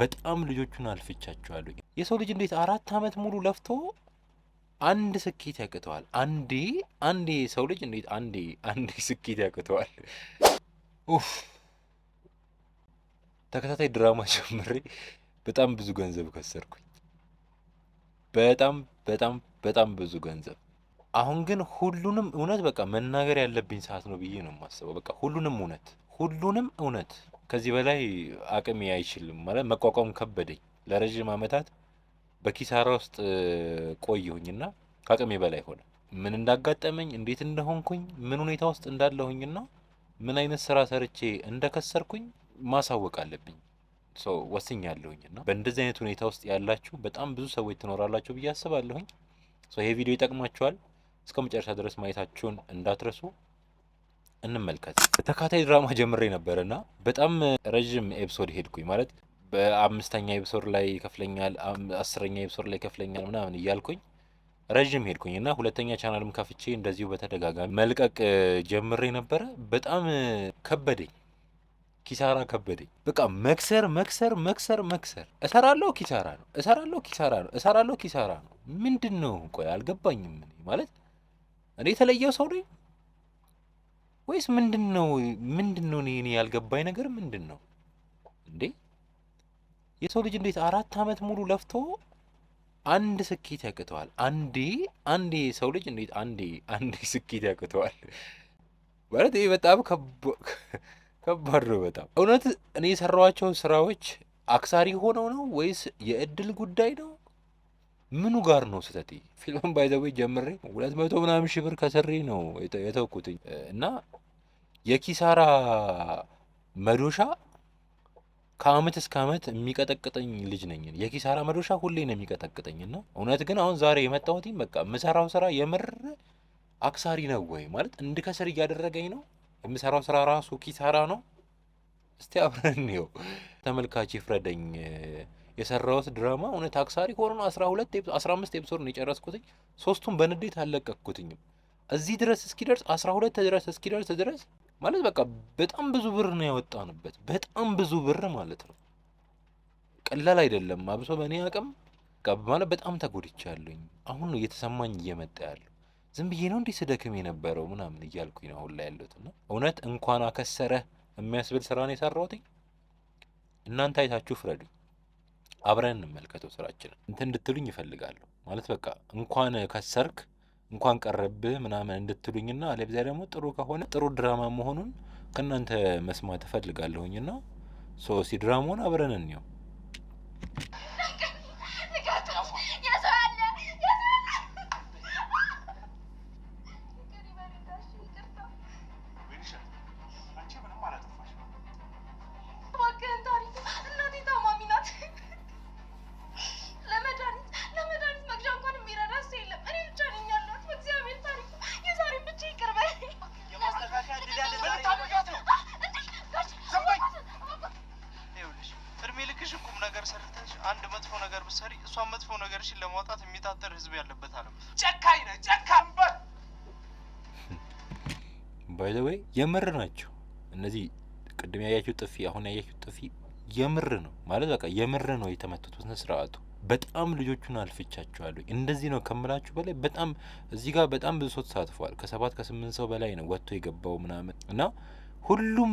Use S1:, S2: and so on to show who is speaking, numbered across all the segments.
S1: በጣም ልጆቹን አልፍቻቸዋለሁ። የሰው ልጅ እንዴት 4 አመት ሙሉ ለፍቶ አንድ ስኬት ያቅተዋል? አንዴ ሰው ልጅ እንዴት አንዴ ስኬት ያቅተዋል? ኡፍ ተከታታይ ድራማ ጀምሬ በጣም ብዙ ገንዘብ ከሰርኩኝ። በጣም ብዙ ገንዘብ። አሁን ግን ሁሉንም እውነት በቃ መናገር ያለብኝ ሰዓት ነው ብዬ ነው የማስበው። በቃ ሁሉንም እውነት ከዚህ በላይ አቅሜ አይችልም ማለት መቋቋም ከበደኝ። ለረጅም አመታት በኪሳራ ውስጥ ቆየሁኝና ከአቅሜ በላይ ሆነ። ምን እንዳጋጠመኝ እንዴት እንደሆንኩኝ ምን ሁኔታ ውስጥ እንዳለሁኝና ምን አይነት ስራ ሰርቼ እንደከሰርኩኝ ማሳወቅ አለብኝ። ሰው ወስኛለሁኝና በእንደዚህ አይነት ሁኔታ ውስጥ ያላችሁ በጣም ብዙ ሰዎች ትኖራላችሁ ብዬ አስባለሁኝ። ይሄ ቪዲዮ ይጠቅማችኋል። እስከ መጨረሻ ድረስ ማየታችሁን እንዳትረሱ። እንመልከት። ተከታታይ ድራማ ጀምሬ ነበርና በጣም ረጅም ኤፒሶድ ሄድኩኝ። ማለት በ5ኛ ኤፒሶድ ላይ ይከፍለኛል፣ 10ኛ ኤፒሶድ ላይ ይከፍለኛል ምናምን እያልኩኝ ረጅም ሄድኩኝና ሁለተኛ ቻናልም ከፍቼ እንደዚሁ በተደጋጋሚ መልቀቅ ጀምሬ ነበረ። በጣም ከበደኝ፣ ኪሳራ ከበደኝ። በቃ መክሰር። እሰራለሁ ኪሳራ ነው። ምንድነው? ቆይ አልገባኝም። ማለት እኔ የተለየው ሰው ነኝ ወይስ ምንድነው? እኔ ያልገባኝ ነገር ምንድነው እንዴ? የሰው ልጅ እንዴት 4 አመት ሙሉ ለፍቶ አንድ ስኬት ያቅተዋል? አንዴ ሰው ልጅ እንዴት አንዴ ስኬት ያቅተዋል? ማለት ይሄ በጣም ከባድ ነው። በጣም እውነት እኔ የሰራኋቸው ስራዎች አክሳሪ ሆነው ነው ወይስ የእድል ጉዳይ ነው? ምኑ ጋር ነው ስህተቴ? ፊልም ባይዘው ጀምሬ 200 ምናምን ሺህ ብር ከሰሬ ነው የተውኩትኝ እና የኪሳራ መዶሻ ከአመት እስከ አመት የሚቀጠቅጠኝ ልጅ ነኝ። የኪሳራ መዶሻ ሁሌ ነው የሚቀጠቅጠኝና እውነት ግን አሁን ዛሬ የመጣሁትኝ በቃ የምሰራው ስራ የምር አክሳሪ ነው ወይ ማለት እንድከስር እያደረገኝ ነው? የምሰራው ስራ ራሱ ኪሳራ ነው? እስቲ አብረን ነው ተመልካች ይፍረደኝ። የሰራሁት ድራማ እውነት አክሳሪ ሆኖ 15 ኤፒሶድ ነው የጨረስኩትኝ። 3ቱን በንዴት አልለቀቅኩትኝም። እዚህ ድረስ እስኪደርስ 12 ድረስ እስኪደርስ ድረስ ማለት በቃ በጣም ብዙ ብር ነው ያወጣንበት። በጣም ብዙ ብር ማለት ነው። ቀላል አይደለም። አብሶ በእኔ አቅም ማለት በጣም ተጎድቻለሁኝ። አሁን ነው እየተሰማኝ እየመጣ ያለው። ዝም ብዬ ነው እንዲህ ስደክም የነበረው ምናምን እያልኩኝ ነው አሁን ላይ ያለሁት እና እውነት እንኳን አከሰረ የሚያስብል ስራ ነው የሰራሁት። እናንተ አይታችሁ ፍረዱኝ። አብረን እንመልከተው ስራችንን። እንትን እንድትሉኝ ይፈልጋለሁ ማለት በቃ እንኳን ከሰርክ እንኳን ቀረብህ ምናምን እንድትሉኝና አለበለዚያ ደግሞ ጥሩ ከሆነ ጥሩ ድራማ መሆኑን ከእናንተ መስማት እፈልጋለሁኝና ድራማውን አብረን እንየው።
S2: አንድ መጥፎ ነገር ብትሰሪ እሷን መጥፎ ነገርሽን ለማውጣት የሚታተር ህዝብ ያለበት አለም።
S3: ጨካኝ ነህ፣ ጨካኝ በል።
S1: ባይ ዘ ዌይ የምር ናቸው እነዚህ ቅድም ያያችሁ ጥፊ፣ አሁን ያያችሁ ጥፊ የምር ነው ማለት በቃ የምር ነው የተመቱት በስነ ስርዓቱ። በጣም ልጆቹን አልፍቻቸዋለሁ። እንደዚህ ነው ከምላችሁ በላይ በጣም እዚህ ጋር በጣም ብዙ ሰው ተሳትፏል። ከ7 ከ8 ሰው በላይ ነው ወጥቶ የገባው ምናምን እና ሁሉም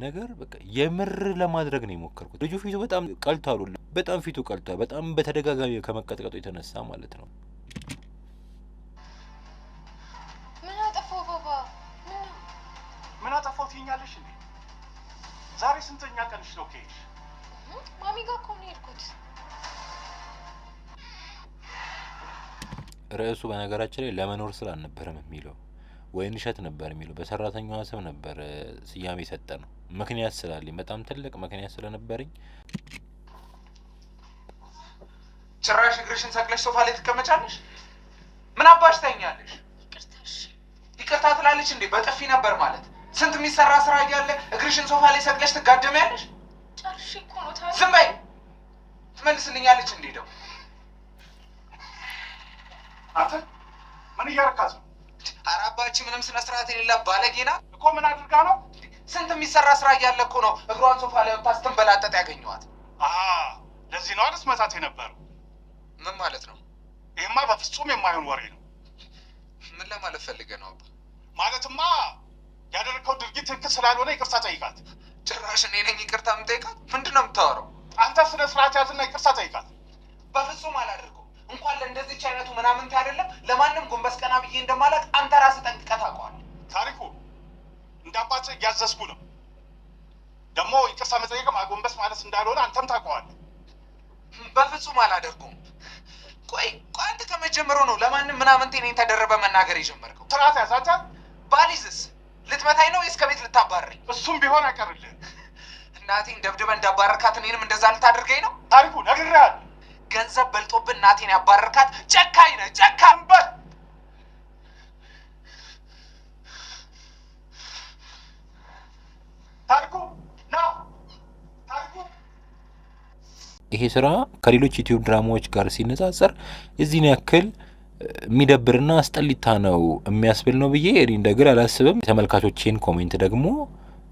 S1: ነገር በቃ የምር ለማድረግ ነው የሞከርኩት። ልጁ ፊቱ በጣም ቀልቷል፣ በጣም ፊቱ ቀልቷል። በጣም በተደጋጋሚ ከመቀጥቀጡ የተነሳ ማለት ነው።
S4: ምን አጠፋው ባባ?
S3: ምን አጠፋው ትይኛለሽ እንዴ? ዛሬ ስንተኛ ቀንሽ ነው ከሄድሽ?
S4: ማሚ ጋር እኮ ነው የሄድኩት።
S1: ርዕሱ በነገራችን ላይ ለመኖር ስላልነበረም የሚለው ወይን እሸት ነበር የሚለው በሰራተኛዋ ስም ነበር ስያሜ ሰጠ ነው። ምክንያት ስላለኝ በጣም ትልቅ ምክንያት ስለነበረኝ
S3: ጭራሽ እግርሽን ሰቅለሽ ሶፋ ላይ ትቀመጫለሽ? ምን አባሽ ተኛለሽ? ይቅርታ ትላለች እንዴ? በጥፊ ነበር ማለት ስንት የሚሰራ ስራ እያለ እግርሽን ሶፋ ላይ ሰቅለሽ ትጋደሚያለሽ?
S4: ጨርሼ እኮ ነው ታዲያ።
S3: ዝም በይ። ትመልስልኛለች እንዴ? ደው አንተ ምን እያረካት ነው? አራባቺ ምንም ስነ ስርዓት የሌላ ባለጌና እኮ ምን አድርጋ ነው? ስንት የሚሰራ ስራ እያለ እኮ ነው እግሯን ሶፋ ላይ ወጣ ስትንበላጠጥ ያገኘዋት።
S5: ለዚህ ነው አዲስ መታት የነበረው።
S3: ምን ማለት ነው?
S5: ይሄማ በፍጹም የማይሆን ወሬ ነው።
S3: ምን ለማለት ፈልገህ ነው አባ?
S5: ማለትማ ያደረከው ድርጊት ትክክል ስላልሆነ ይቅርታ ጠይቃት።
S3: ጭራሽ እኔ ነኝ ይቅርታ የምጠይቃት? ምንድን ነው የምታወራው?
S5: አንተ ስነ ስርዓት ያዝና ይቅርታ ጠይቃት።
S3: በፍጹም አላደርገው። እንኳን ለእንደዚች አይነቱ ምናምንት አይደለም ለማንም ጎንበስ ቀና ብዬ እንደማላውቅ አንተ ራስህ ጠንቅቀህ ታውቀዋለህ።
S5: ታሪኩ እንደ አባትህ እያዘዝኩ ነው። ደግሞ ይቅርታ መጠየቅ ማጎንበስ ማለት እንዳልሆነ አንተም ታውቀዋለህ።
S3: በፍጹም አላደርገውም። ቆይ አንተ ከመጀመሪያው ነው ለማንም ምናምንቴ እኔን ተደረበ መናገር የጀመርከው?
S5: ስርዓት ያዝ አንተ።
S3: ባሊዝስ ልትመታኝ ነው ወይስ ከቤት ልታባረኝ?
S5: እሱም ቢሆን አይቀርልህም።
S3: እናቴን ደብድበህ እንዳባረርካት እኔንም እንደዛ ልታደርገኝ ነው?
S5: ታሪኩ ነግሬሃለሁ።
S3: ገንዘብ በልጦብህ እናቴን ያባረርካት ጨካኝ ነህ። ጨካኝ በል።
S5: ታሪኩ ና ታሪኩ።
S1: ይሄ ስራ ከሌሎች ዩቲዩብ ድራማዎች ጋር ሲነጻጸር የዚህን ያክል የሚደብርና አስጠሊታ ነው የሚያስብል ነው ብዬ እኔ እንደግል አላስብም። ተመልካቾቼን ኮሜንት ደግሞ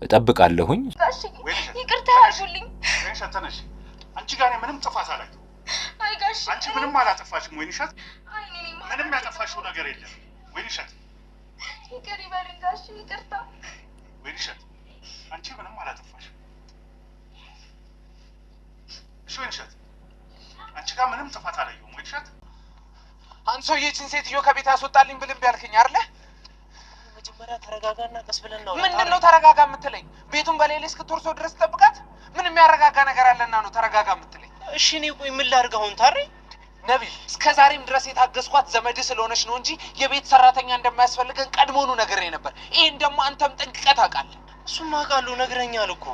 S1: እጠብቃለሁኝ።
S4: ጋሽ ይቅርታ አድርጉልኝ።
S5: ወይንሸት ተነሽ። አንቺ ጋር ምንም ጥፋት አላየሁም።
S4: አይ ጋሽ
S5: አንቺ ምንም አላጠፋሽም ወይንሸት።
S4: አይ እኔ
S5: ምንም ያጠፋሽው ነገር የለም ወይንሸት።
S4: ይቅር ይበሉኝ ጋሽ ይቅርታ።
S5: ወይንሸት አንቺ ምንም አላጠፋሽም። እሺ ወይንሸት አንቺ ጋር ምንም ጥፋት አላየሁም ወይንሸት።
S3: አንተ ሰውዬ ይህችን ሴትዮ ከቤት ያስወጣልኝ ብልም ቢያልከኝ አይደለ?
S6: መጀመሪያ ተረጋጋና ቀስ ብለን ነው።
S3: ምንድን ነው ተረጋጋ የምትለኝ? ቤቱን በሌሊት እስክትወርሰው ድረስ ጠብቃት? ምን የሚያረጋጋ ነገር አለና ነው ተረጋጋ የምትለኝ?
S6: እሺ እኔ ቆይ ምን ላድርግ አሁን ታሬ?
S3: ነቢል እስከ ዛሬም ድረስ የታገስኳት ዘመድ ስለሆነች ነው እንጂ የቤት ሰራተኛ እንደማያስፈልገን ቀድሞኑ ነግሬ ነበር። ይሄን ደግሞ አንተም ጠንቅቀህ ታውቃለህ።
S6: እሱማ አውቃለሁ፣ ነግረኛል እኮ።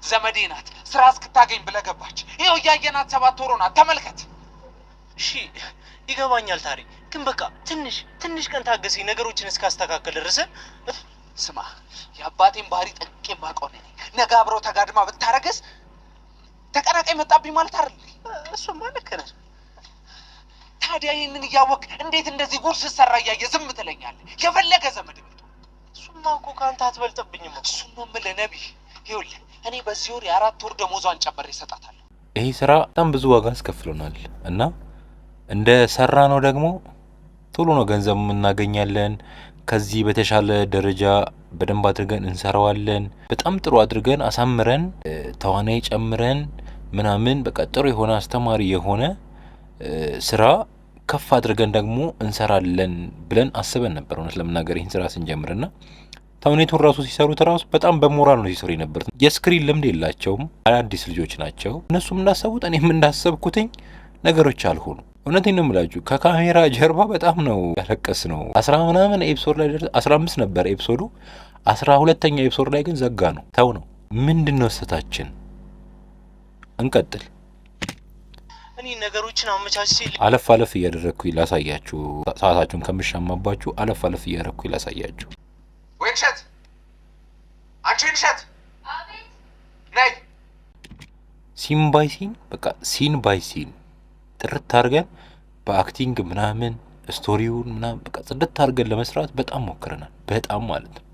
S3: ዘመዴ ናት፣ ስራ እስክታገኝ ብለህ ገባች። ይኸው እያየናት 7 ወር ሆናት። ተመልከት።
S6: እሺ ይገባኛል ታሬ፣ ግን በቃ ትንሽ ቀን ታገሰኝ፣ ነገሮችን እስካስተካከል ድረስ።
S3: ስማ የአባቴን ባህሪ ጠንቅቄ የማውቀው ነኝ። ነገ አብረው ተጋድማ ብታረገስ ተቀናቃኝ መጣብኝ ማለት አይደል?
S6: እሱማ ልክ ነህ።
S3: ታዲያ ይህንን እያወቅ እንዴት እንደዚህ ጉድ ስትሰራ እያየ ዝም ትለኛለህ? የፈለገ ዘመድ ብሎ
S6: እሱማ እኮ ከአንተ አትበልጥብኝም።
S3: እሱን ነው የምልህ ነቢይ። ይኸውልህ እኔ በዚህ ወር የ4 ወር ደሞዟን ጨምሬ እሰጣታለሁ።
S1: ይሄ ስራ በጣም ብዙ ዋጋ አስከፍሎናል እና እንደ ሰራ ነው ደግሞ ቶሎ ነው ገንዘብ እናገኛለን። ከዚህ በተሻለ ደረጃ በደንብ አድርገን እንሰራዋለን። በጣም ጥሩ አድርገን አሳምረን ተዋናይ ጨምረን ምናምን በቃ ጥሩ የሆነ አስተማሪ የሆነ ስራ ከፍ አድርገን ደግሞ እንሰራለን ብለን አስበን ነበር። እውነት ለመናገር ይህን ስራ ስንጀምርና ተውኔቱን ራሱ ሲሰሩት ራሱ በጣም በሞራል ነው ሲሰሩ የነበር። የስክሪን ልምድ የላቸውም፣ አዳዲስ ልጆች ናቸው። እነሱም እንዳሰቡት እኔም እንዳሰብኩትኝ ነገሮች አልሆኑ። እውነቴን ነው የምላችሁ፣ ከካሜራ ጀርባ በጣም ነው ያለቀስ ነው። 10 ምናምን ኤፒሶድ ላይ 15 ነበር ኤፒሶዱ። 12ኛ ኤፒሶድ ላይ ግን ዘጋ ነው ተው ነው። ምንድን ነው ስህተታችን? እንቀጥል።
S6: እኔ ነገሮችን አመቻችቼ
S1: አለፍ እያደረግኩኝ ላሳያችሁ። ሰዓታችሁን ከምሻማባችሁ አለፍ እያደረግኩኝ ላሳያችሁ።
S3: ወይንሸት፣ አንቺ ወይንሸት፣
S4: አቤት።
S3: ነይ።
S1: ሲን ባይ ሲን በቃ ሲን ባይ ሲን ጥርት አድርገን በአክቲንግ ምናምን ስቶሪውን ምናምን በቃ ጽድት አድርገን ለመስራት በጣም ሞክረናል። በጣም ማለት ነው።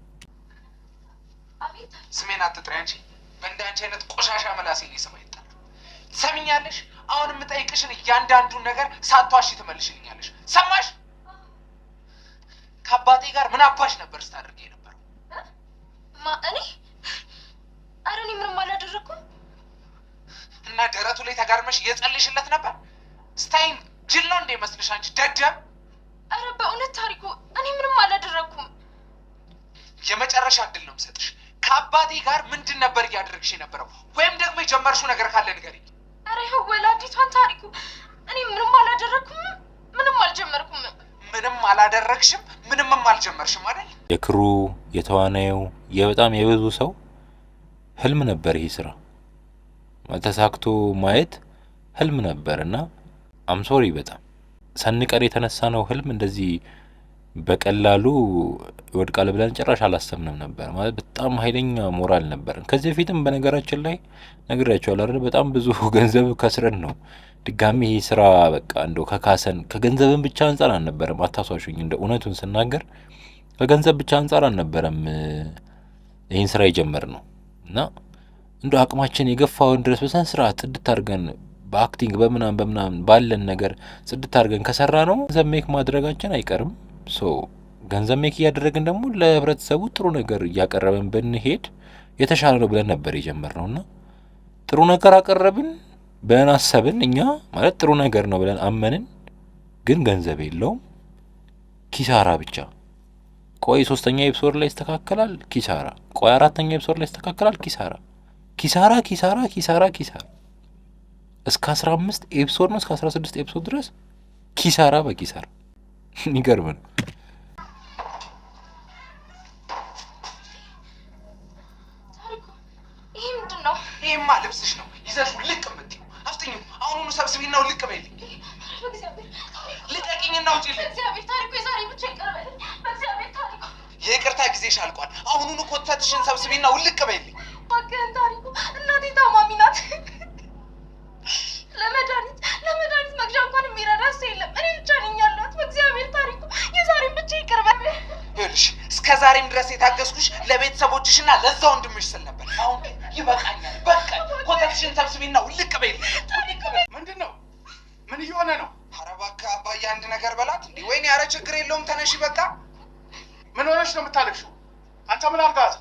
S4: አቤት።
S3: ስሜን አትጥሪ አንቺ። በእንዳንቺ አይነት ቆሻሻ መላሴ ላይ ስማ ይጣል። ሰሚኛለሽ? አሁን የምጠይቅሽን እያንዳንዱን ነገር ሳትዋሺ ትመልሽልኛለሽ። ሰማሽ? ከአባቴ ጋር ምን አባሽ ነበር ስታደርጊ የነበረው?
S4: እኔ ኧረ እኔ ምንም አላደረኩም።
S3: እና ደረቱ ላይ ተጋርመሽ እየጸልሽለት ነበር? ስታይን ጅል ነው እንደ መስልሽ አንቺ ደደብ?
S4: ኧረ በእውነት ታሪኩ እኔ ምንም አላደረኩም።
S3: የመጨረሻ እድል ነው የምሰጥሽ። ከአባቴ ጋር ምንድን ነበር እያደረግሽ የነበረው? ወይም ደግሞ የጀመርሽው ነገር ካለ ንገሪኝ።
S4: ኧረ ይኸው ወላዲቷን ታሪኩ እኔ ምንም አላደረኩም፣ ምንም አልጀመርኩም።
S3: ምንም አላደረግሽም፣ ምንምም አልጀመርሽም አይደል?
S1: የክሩ የተዋናዩ በጣም የብዙ ሰው ህልም ነበር ይሄ ስራ ተሳክቶ ማየት ህልም ነበር እና አምሶሪ በጣም ሰንቀር የተነሳ ነው ህልም እንደዚህ በቀላሉ ይወድቃል ብለን ጭራሽ አላሰብንም ነበር። ማለት በጣም ኃይለኛ ሞራል ነበር። ከዚህ በፊትም በነገራችን ላይ ነግሬያቸዋለሁ አይደል? በጣም ብዙ ገንዘብ ከስረን ነው ድጋሚ ይሄ ስራ በቃ እንደው ከካሰን ከገንዘብን ብቻ አንጻር አልነበረም። አታሷሹኝ፣ እንደ እውነቱን ስናገር ከገንዘብ ብቻ አንጻር አልነበረም ይህን ስራ የጀመርነው እና እንደ አቅማችን የገፋውን ድረስ በስነ ስርዓት ጽድት አድርገን በአክቲንግ በምናምን ባለን ነገር ጽድት አድርገን ከሰራ ነው ገንዘብ ሜክ ማድረጋችን አይቀርም። ሶ ገንዘብ ሜክ እያደረግን ደግሞ ለህብረተሰቡ ጥሩ ነገር እያቀረብን ብንሄድ የተሻለ ነው ብለን ነበር የጀመርነውና ጥሩ ነገር አቀረብን ብለን አሰብን። እኛ ማለት ጥሩ ነገር ነው ብለን አመንን፣ ግን ገንዘብ የለውም፣ ኪሳራ ብቻ። ቆይ 3ኛ ኤፒሶድ ላይ ይስተካከላል፣ ኪሳራ። ቆይ 4ኛ ኤፒሶድ ላይ ይስተካከላል፣ ኪሳራ ኪሳራ ኪሳራ ኪሳራ ኪሳራ። እስከ 15 ኤፒሶድ ነው እስከ 16 ኤፒሶድ ድረስ ኪሳራ በኪሳራ። ይገርም ነው።
S4: ይሄ ምንድን ነው?
S3: ይሄማ ልብስሽ ነው። ይዘሽ ልቅ እምትይው አፍጥኝ። አሁኑኑ ሰብስቢና ልቅ በይልኝ። ልቀቂኝና ውጪልኝ።
S4: በእግዚአብሔር ታሪኩ የዛሬ ብቻ ይቀርበል። በእግዚአብሔር ታሪኩ
S3: የይቅርታ ጊዜሽ አልቋል። አሁኑኑ ኮተትሽን ሰብስቢና ውልቅ በይልኝ።
S4: እባክህን ታሪኩ፣ እናቴ ታማሚ ናት። ለመድኃኒት መግዣ እንኳን የሚረዳ ሰው የለም። እኔ ብቻ ነኝ ያለሁት። በእግዚአብሔር ታሪኩ የዛሬን ብቻ ይቀርበል።
S3: ይኸውልሽ እስከ ዛሬም ድረስ የታገስኩሽ ለቤተሰቦችሽና ለዛ ወንድምሽ ስል ነበር። አሁን ይበቃኛል። በቃ ኮተትሽን ሰብስቢና ውልቅ በይልኝ።
S5: ምንድን ነው? ምን እየሆነ ነው?
S3: ኧረ እባክህ አባዬ አንድ ነገር በላት እንዴ! ወይኔ ኧረ ችግር የለውም ተነሺ በቃ።
S5: ምን ሆነሽ ነው የምታለቅሽው? አንተ ምን አድርጋት?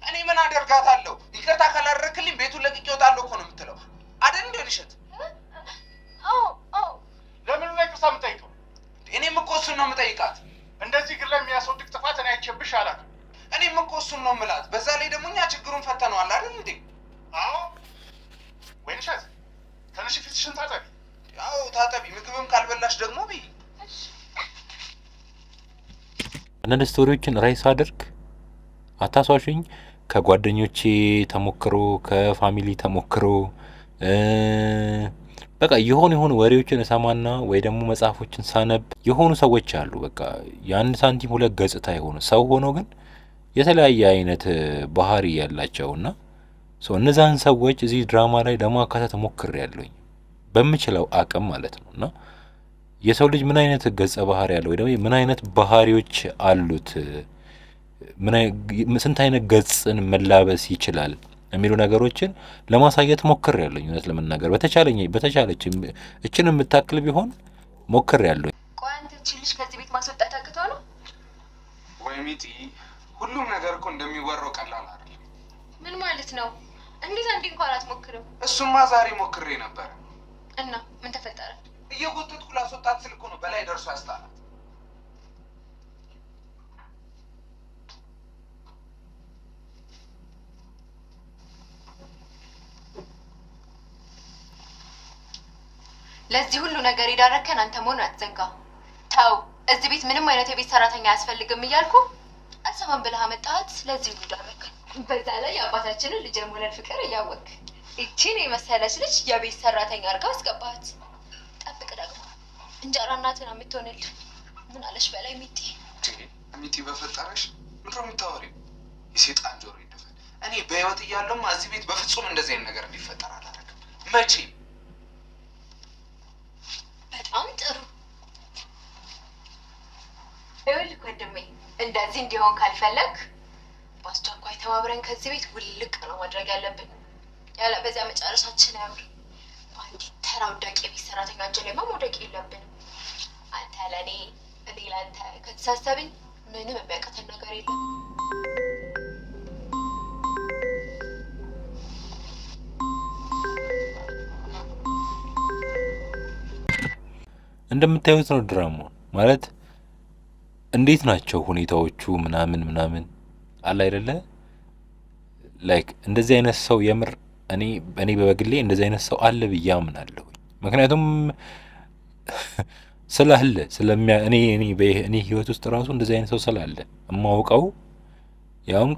S3: እኔ ምን አደርጋታለሁ? ይቅርታ ካላደረክልኝ ቤቱን ለቅቄ እወጣለሁ እኮ ነው የምትለው አይደል እንዴ ልሸት?
S5: ለምን ነው ይቅርታ የምጠይቀው?
S3: እኔም እኮ እሱን ነው የምጠይቃት።
S5: እንደዚህ ግን ላይ የሚያስወድቅ ጥፋት እኔ አይቼብሽ አላውቅም።
S3: እኔም እኮ እሱን ነው የምላት። በዛ ላይ ደግሞ እኛ ችግሩን ፈተነዋል አይደል እንዴ?
S5: አዎ ወይንሸት ተነሽ ፊትሽን ታጠቢ።
S3: ያው ታጠቢ፣ ምግብም ካልበላሽ ደግሞ ብይ።
S1: አንዳንድ ስቶሪዎችን ራይስ አድርግ አታሷሽኝ። ከጓደኞቼ ተሞክሮ ከፋሚሊ ተሞክሮ በቃ የሆኑ ወሬዎችን እሰማና ወይ ደግሞ መጽሐፎችን ሳነብ የሆኑ ሰዎች አሉ በቃ የአንድ ሳንቲም ሁለት ገጽታ የሆኑ ሰው ሆኖ ግን የተለያየ አይነት ባህሪ ያላቸውና እነዛን ሰዎች እዚህ ድራማ ላይ ለማካተት ሞክሬያለሁኝ በምችለው አቅም ማለት ነው። እና የሰው ልጅ ምን አይነት ገጸ ባህሪ ያለው ወይ ደግሞ ምን አይነት ባህሪዎች አሉት፣ ስንት አይነት ገጽን መላበስ ይችላል የሚሉ ነገሮችን ለማሳየት ሞክሬያለሁኝ። እውነት ለመናገር በተቻለች እችን የምታክል ቢሆን ሞክሬያለሁኝ።
S4: ቆይ አንተ ልጅ ከዚህ ቤት ማስወጣት አቅተው ነው
S3: ወይ ሚጢ? ሁሉም ነገር እኮ እንደሚወራው ቀላል አይደለም።
S4: ምን ማለት ነው? እንዴት አንዴ እንኳን አትሞክርም?
S3: እሱማ ዛሬ ሞክሬ ነበር።
S4: እና ምን ተፈጠረ?
S3: እየጎተትኩ ላስወጣት ስል እኮ ነው በላይ ደርሶ ያስጣላት።
S4: ለዚህ ሁሉ ነገር የዳረከን አንተ መሆን አትዘንጋ። ተው፣ እዚህ ቤት ምንም አይነት የቤት ሰራተኛ አያስፈልግም እያልኩ አልሰማም ብለህ አመጣሃት። ለዚህ ሁሉ ዳረከን። በዛ ላይ የአባታችንን ልጅ የመውለድ ፍቅር እያወቅ እቺን የመሰለች ልጅ የቤት ሰራተኛ አድርጋ አስገባሃት። ጠብቅ ደግሞ እንጀራ እናትን የምትሆንልህ ምን አለሽ በላይ ሚጢ።
S3: ሚጢ በፈጠረሽ ምንድን ነው የምታወሪው? የሴጣን ጆሮ ይደፈን። እኔ በህይወት እያለሁማ እዚህ ቤት በፍጹም እንደዚህ አይነት ነገር እንዲፈጠር አላደርግም መቼም።
S4: በጣም ጥሩ። ይኸውልህ ወንድሜ፣ እንደዚህ እንዲሆን ካልፈለግ በአስቸኳይ ተባብረን ከዚህ ቤት ውልቅ ነው ማድረግ ያለብን። ያለበዚያ መጨረሻችን አያምር። በአንዲት ተራ ውዳቂ የቤት ሰራተኛ እጅ ላይ መውደቅ የለብንም። አንተ ለእኔ እኔ ለአንተ ከተሳሰብን ምንም የሚያቀተን ነገር የለም።
S1: እንደምታዩት ነው ድራማው ማለት እንዴት ናቸው ሁኔታዎቹ ምናምን አለ አይደለ? ላይክ እንደዚህ አይነት ሰው የምር እኔ በበግሌ እንደዚህ አይነት ሰው አለ ብዬ አምናለሁ። ምክንያቱም ስላለ እኔ ህይወት ውስጥ ራሱ እንደዚህ አይነት ሰው ስላለ የማውቀው ያውም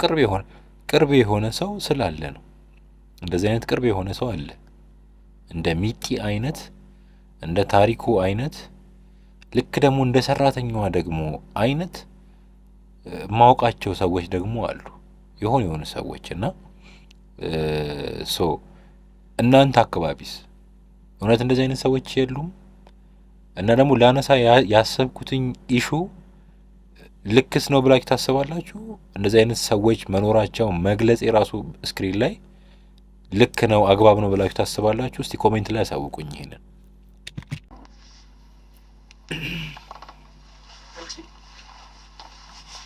S1: ቅርብ የሆነ ሰው ስላለ ነው። እንደዚህ አይነት ቅርብ የሆነ ሰው አለ እንደ ሚጢ አይነት እንደ ታሪኩ አይነት ልክ ደግሞ እንደ ሰራተኛዋ ደግሞ አይነት ማውቃቸው ሰዎች ደግሞ አሉ የሆኑ ሰዎች እና እናንተ አካባቢስ እውነት እንደዚህ አይነት ሰዎች የሉም? እና ደግሞ ላነሳ ያሰብኩትኝ ኢሹ ልክስ ነው ብላችሁ ታስባላችሁ? እንደዚህ አይነት ሰዎች መኖራቸው መግለጽ የራሱ ስክሪን ላይ ልክ ነው አግባብ ነው ብላችሁ ታስባላችሁ? እስቲ ኮሜንት ላይ አሳውቁኝ ይሄንን።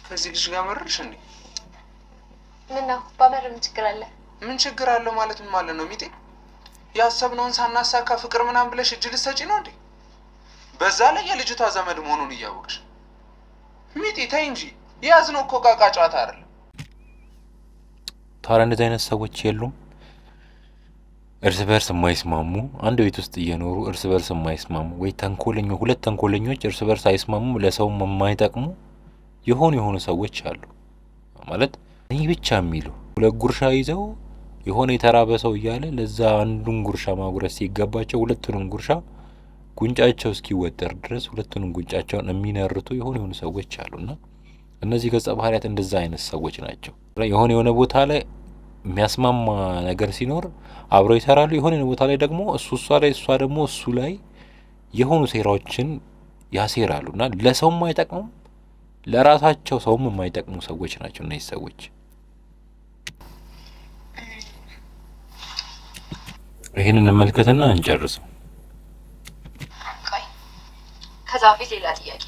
S3: ከዚህ ልጅ ጋር መረርሽ እንዴ?
S4: ምን ነው ባመር ምን ችግር አለ?
S3: ምን ችግር አለ ማለት ምን ማለት ነው ሚጤ? ያሰብነውን ሳናሳካ ፍቅር ምናምን ብለሽ እጅ ልትሰጪ ነው እንዴ? በዛ ላይ የልጅቷ ዘመድ መሆኑን እያወቅሽ ሚጤ ተይ እንጂ። የያዝነው እኮ ቃቃ ጨዋታ አይደለም።
S1: ታዲያ እንደዚህ አይነት ሰዎች የሉም? እርስ በርስ የማይስማሙ አንድ ቤት ውስጥ እየኖሩ እርስ በርስ የማይስማሙ ወይ ሁለት ተንኮለኞች እርስ በርስ አይስማሙ፣ ለሰውም የማይጠቅሙ የሆኑ ሰዎች አሉ ማለት እኔ ብቻ የሚሉ ሁለት ጉርሻ ይዘው የሆነ የተራበ ሰው እያለ ለዛ አንዱን ጉርሻ ማጉረስ ሲገባቸው ሁለቱንም ጉርሻ ጉንጫቸው እስኪወጠር ድረስ ሁለቱንም ጉንጫቸውን የሚነርቱ የሆኑ ሰዎች አሉና እነዚህ ገጸ ባህሪያት እንደዛ አይነት ሰዎች ናቸው። የሆነ ቦታ ላይ የሚያስማማ ነገር ሲኖር አብረው ይሰራሉ። የሆነ ቦታ ላይ ደግሞ እሷ ላይ እሷ ደግሞ እሱ ላይ የሆኑ ሴራዎችን ያሴራሉና ለሰውም አይጠቅሙም ለራሳቸው ሰውም የማይጠቅሙ ሰዎች ናቸው እነዚህ ሰዎች። ይህንን እንመልከትና እንጨርሰው።
S4: ቆይ ከዛ በፊት ሌላ ጥያቄ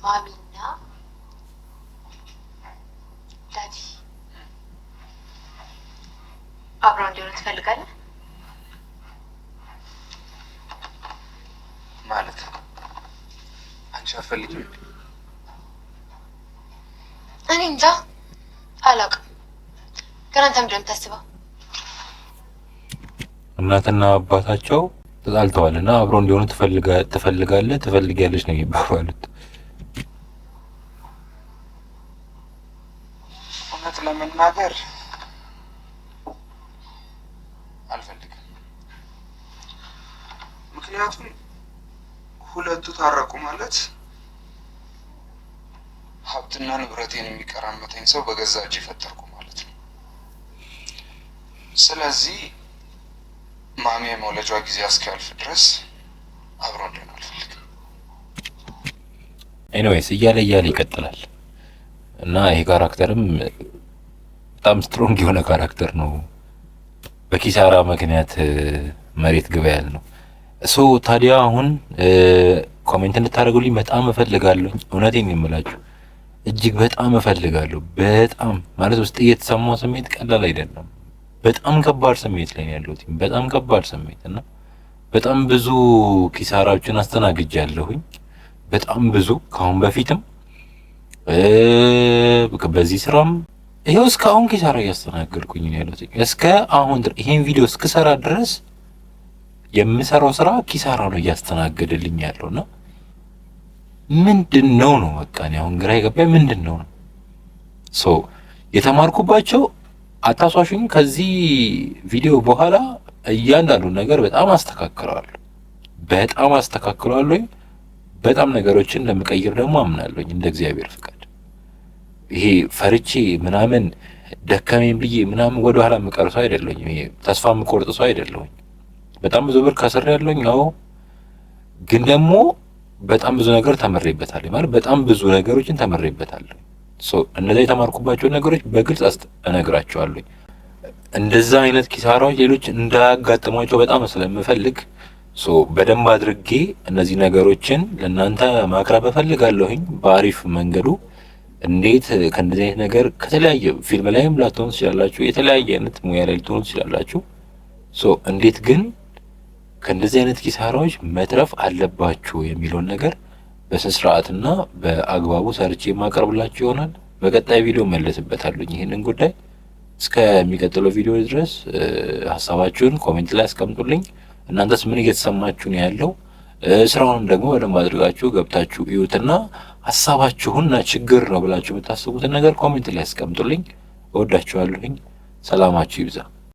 S4: ማሚና ዳዲ አብረው እንዲሆኑ ትፈልጋለህ?
S3: ማለት አንቺ አትፈልጊም?
S4: እኔ እንጃ አላውቅም። ግን አንተ ምንድን ነው የምታስበው?
S1: እናትና አባታቸው ተጣልተዋልና አብረው እንዲሆኑ ትፈልጊያለሽ ነው የሚባባሉት።
S3: እውነት ለመናገር አልፈልግም። ምክንያቱም ሁለቱ ታረቁ ማለት ሀብትና ንብረቴን የሚቀራመተኝ ሰው በገዛ እጅ የፈጠርኩ ማለት ነው። ስለዚህ ማሚ የመውለጇ ጊዜ እስኪያልፍ ድረስ አብሮ እንዲሆን አልፈልግም።
S1: ኤኒዌይስ እያለ ይቀጥላል እና ይሄ ካራክተርም በጣም ስትሮንግ የሆነ ካራክተር ነው። በኪሳራ ምክንያት መሬት ግባ ያለ ነው። ታዲያ አሁን ኮሜንት እንድታደርጉልኝ በጣም እፈልጋለሁ። እውነቴን የምላችሁ እጅግ በጣም እፈልጋለሁ። በጣም ማለት ውስጥ እየተሰማው ስሜት ቀላል አይደለም። በጣም ከባድ ስሜት ላይ ነው ያለሁት። በጣም ከባድ ስሜት እና በጣም ብዙ ኪሳራዎችን አስተናግጃለሁኝ። በጣም ብዙ ከአሁን በፊትም በዚህ ስራም ይሄው እስካሁን ኪሳራ እያስተናገድኩኝ ነው ያለሁት። እስከ አሁን ይሄን ቪዲዮ እስክሰራ ድረስ የምሰራው ስራ ኪሳራ ነው እያስተናገደልኝ ያለውና ምንድነው ነው በቃ እኔ አሁን ግራ የገባኝ ምንድነው ነው የተማርኩባቸው። አታሷሽኝ። ከዚህ ቪዲዮ በኋላ እያንዳንዱ ነገር በጣም አስተካክለዋለሁ። በጣም ነገሮችን ለመቀየር ደግሞ አምናለሁኝ እንደ እግዚአብሔር ፍቃድ። ይሄ ፈርቼ ምናምን ደከመኝ ብዬ ምናምን ወደ ኋላ የምቀር ሰው አይደለሁም። ይሄ ተስፋ የምቆርጥ ሰው አይደለሁም። በጣም ብዙ ብር ከስሬያለሁኝ። አዎ፣ ግን ደግሞ በጣም ብዙ ነገር ተመሬበታለሁ። ማለት በጣም ብዙ ነገሮችን ተመሬበታለሁ። እነዛ የተማርኩባቸው ነገሮች በግልጽ እነግራቸዋለሁ። እንደዛ አይነት ኪሳራዎች ሌሎች እንዳያጋጥሟቸው በጣም ስለምፈልግ በደንብ አድርጌ እነዚህ ነገሮችን ለእናንተ ማቅረብ እፈልጋለሁኝ በአሪፍ መንገዱ። እንዴት ከእንደዚህ አይነት ነገር ከተለያየ ፊልም ላይም ላትሆኑ ትችላላችሁ፣ የተለያየ አይነት ሙያ ላይ ልትሆኑ ትችላላችሁ። እንዴት ግን ከእንደዚህ አይነት ኪሳራዎች መትረፍ አለባችሁ የሚለውን ነገር በስነ ስርዓትና በአግባቡ ሰርቼ የማቀርብላችሁ ይሆናል። በቀጣይ ቪዲዮ መለስበታለሁ ይህንን ጉዳይ። እስከሚቀጥለው ቪዲዮ ድረስ ሀሳባችሁን ኮሜንት ላይ አስቀምጡልኝ። እናንተስ ምን እየተሰማችሁ ነው ያለው? ስራውንም ደግሞ በደንብ አድርጋችሁ ገብታችሁ እዩትና ሀሳባችሁና ችግር ነው ብላችሁ የምታስቡትን ነገር ኮሜንት ላይ አስቀምጡልኝ። እወዳችኋለሁኝ። ሰላማችሁ ይብዛ።